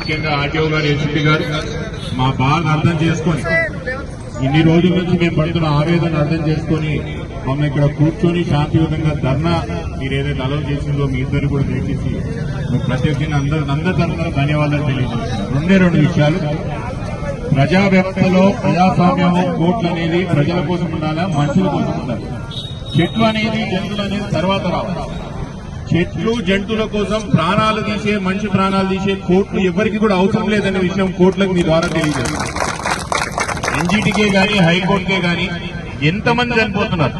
ముఖ్యంగా ఆర్టీఓ గారు, ఏసీపీ గారు మా బాగా అర్థం చేసుకొని ఇన్ని రోజుల నుంచి మేము పడుతున్న ఆవేదన అర్థం చేసుకొని మమ్మల్ని ఇక్కడ కూర్చొని శాంతియుతంగా ధర్నా మీరు ఏదైతే అలౌ చేసిందో మీ ఇద్దరు కూడా దయచేసి ప్రత్యేకంగా అందరి తరఫున ధన్యవాదాలు తెలియజేస్తున్నారు. రెండు విషయాలు. ప్రజా వ్యవస్థలో ప్రజాస్వామ్యం, కోర్టులు అనేది ప్రజల కోసం ఉండాలా, మనుషుల కోసం ఉండాలి. చెట్లు అనేది, జంతువులు అనేది తర్వాత రావాలి. చెట్లు జంతువుల కోసం ప్రాణాలు తీసే, మనిషి ప్రాణాలు తీసే కోర్టులు ఎవరికి కూడా అవసరం లేదనే విషయం కోర్టులకు మీ ద్వారా తెలియజేస్తారు. ఎన్జీటీకే గానీ, హైకోర్టుకే గానీ ఎంతమంది చనిపోతున్నారు.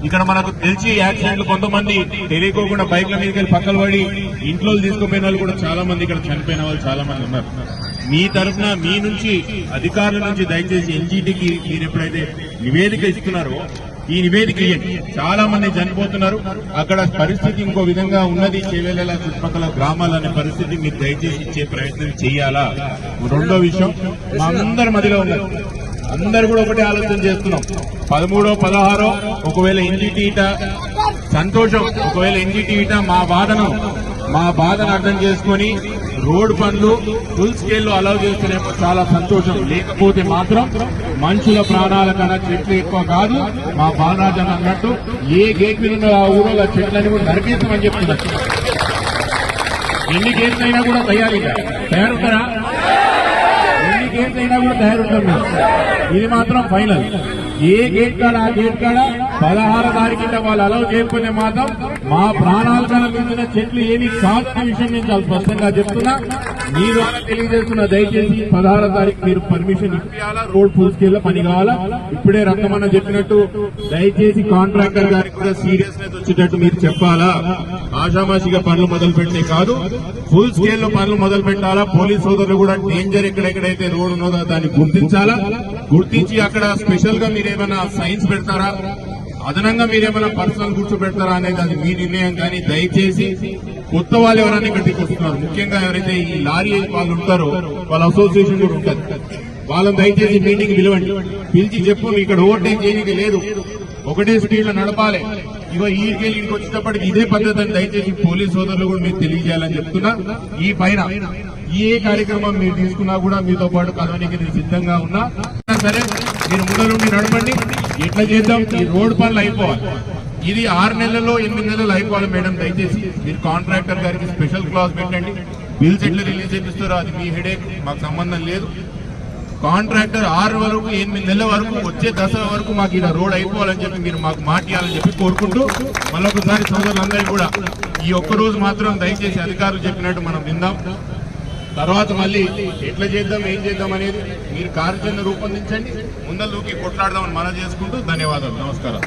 ఇక్కడ మనకు తెలిసి యాక్సిడెంట్లు కొంతమంది తెలియకోకుండా బైక్ల మీదకి వెళ్ళి పక్కలు పడి ఇంట్లో తీసుకుపోయిన వాళ్ళు కూడా చాలా మంది, ఇక్కడ చనిపోయిన వాళ్ళు చాలా మంది ఉన్నారు. మీ తరఫున, మీ నుంచి, అధికారుల నుంచి దయచేసి ఎన్జీటీకి మీరు ఎప్పుడైతే నివేదిక ఇస్తున్నారో ఈ నివేదిక ఇవ్వండి. చాలా మంది చనిపోతున్నారు. అక్కడ పరిస్థితి ఇంకో విధంగా ఉన్నది. చేవేళ్ళ చుట్టుపక్కల గ్రామాలనే పరిస్థితి మీరు దయచేసి ఇచ్చే ప్రయత్నం చేయాలా. రెండో విషయం, మా అందరి మధ్యలో ఉన్నారు. అందరు కూడా ఒకటే ఆలోచన చేస్తున్నాం. 13, 16 ఒకవేళ ఎన్జీటీ సంతోషం, ఒకవేళ ఎన్జీటీ మా బాధను అర్థం చేసుకుని రోడ్ పనులు ఫుల్ స్కేల్ లో అలౌ చేస్తేనేమో చాలా సంతోషం. లేకపోతే మాత్రం మనుషుల ప్రాణాల కన్నా చెట్లు ఎక్కువ కాదు. మా బాలరాజన్ అన్నట్టు ఏ గేట్ మీద ఉన్న ఆ ఊళ్ళో చెట్లని కూడా నరికేస్తామని చెప్తున్నారు. ఎన్ని గేట్లు అయినా కూడా తయారుతారా? ఎన్ని గేట్లు అయినా కూడా తయారుంటాం మేము. ఇది మాత్రం ఫైనల్. ఏ గేట్ కాడ ఆ గేట్ కాడ 16 తారీఖు వాళ్ళు అలౌ చేయకపోతే మాత్రం మా ప్రాణాల కన్నా మించిన చెట్లు ఏమీ కాదనే విషయం నేను చాలా స్పష్టంగా చెప్తున్నా. మీ ద్వారా తెలియజేస్తున్నా. దయచేసి 16 తారీఖు మీరు పర్మిషన్ ఇప్పించాలా. రోడ్ ఫుల్ స్కేల్ లో పని కావాలా. ఇప్పుడే రత్నమన్న చెప్పినట్టు దయచేసి కాంట్రాక్టర్ గారికి కూడా సీరియస్నెస్ వచ్చేటట్టు మీరు చెప్పాలా. ఆషామాషిగా పనులు మొదలు పెట్టే కాదు, ఫుల్ స్కేల్ లో పనులు మొదలు పెట్టాలా. పోలీస్ సోదరులు కూడా డేంజర్ ఎక్కడెక్కడైతే రోడ్ ఉన్నదో దాన్ని గుర్తించాలా. గుర్తించి అక్కడ స్పెషల్ గా మీరేమైనా సైన్స్ పెడతారా, అదనంగా మీరేమైనా పర్సనల్ కూర్చోబెడతారా అనేది అది మీ నిర్ణయం. కానీ దయచేసి కొత్త వాళ్ళు ఎవరైనా ఇక్కడ తీసుకొస్తున్నారు, ముఖ్యంగా ఎవరైతే ఈ లారీ వాళ్ళు ఉంటారో వాళ్ళ అసోసియేషన్ కూడా ఉంటుంది, వాళ్ళని దయచేసి మీటింగ్ పిలవండి. పిలిచి చెప్పు, ఇక్కడ ఓవర్టేక్ చేయడానికి లేదు, ఒకటే స్పీడ్ లో నడపాలి. ఇగో ఈడికెళ్ళి ఇంటికి వచ్చేటప్పటికి ఇదే పద్ధతి అని దయచేసి పోలీస్ సోదరులు కూడా మీరు తెలియజేయాలని చెప్తున్నా. ఈ పైన ఏ కార్యక్రమం మీరు తీసుకున్నా కూడా మీతో పాటు కలవడానికి నేను సిద్ధంగా ఉన్నా. సరే, మీరు ముందరుండి నడపండి. ఎట్లా చేద్దాం, ఈ రోడ్ పనులు అయిపోవాలి. ఇది 6 నెలల్లో 8 నెలలు అయిపోవాలి మేడం. దయచేసి మీరు కాంట్రాక్టర్ గారికి స్పెషల్ క్లాస్ పెట్టండి. బిల్స్ ఎట్లా రిలీజ్ చేపిస్తారో అది మీ హెడేక్, మాకు సంబంధం లేదు. కాంట్రాక్టర్ 6 వరకు 8 నెలల వరకు వచ్చే దసరా వరకు మాకు ఇలా రోడ్ అయిపోవాలని చెప్పి మీరు మాకు మాట్లాడాలని చెప్పి కోరుకుంటూ మళ్ళొకసారి సోదరులందరికీ కూడా ఈ ఒక్కరోజు మాత్రం దయచేసి అధికారులు చెప్పినట్టు మనం విందాం. తర్వాత మళ్ళీ ఎట్లా చేద్దాం, ఏం చేద్దాం అనేది మీరు కార్యాచరణ రూపొందించండి. ముందర దూకి కొట్లాడదామని మనం చేసుకుంటూ ధన్యవాదాలు. నమస్కారం.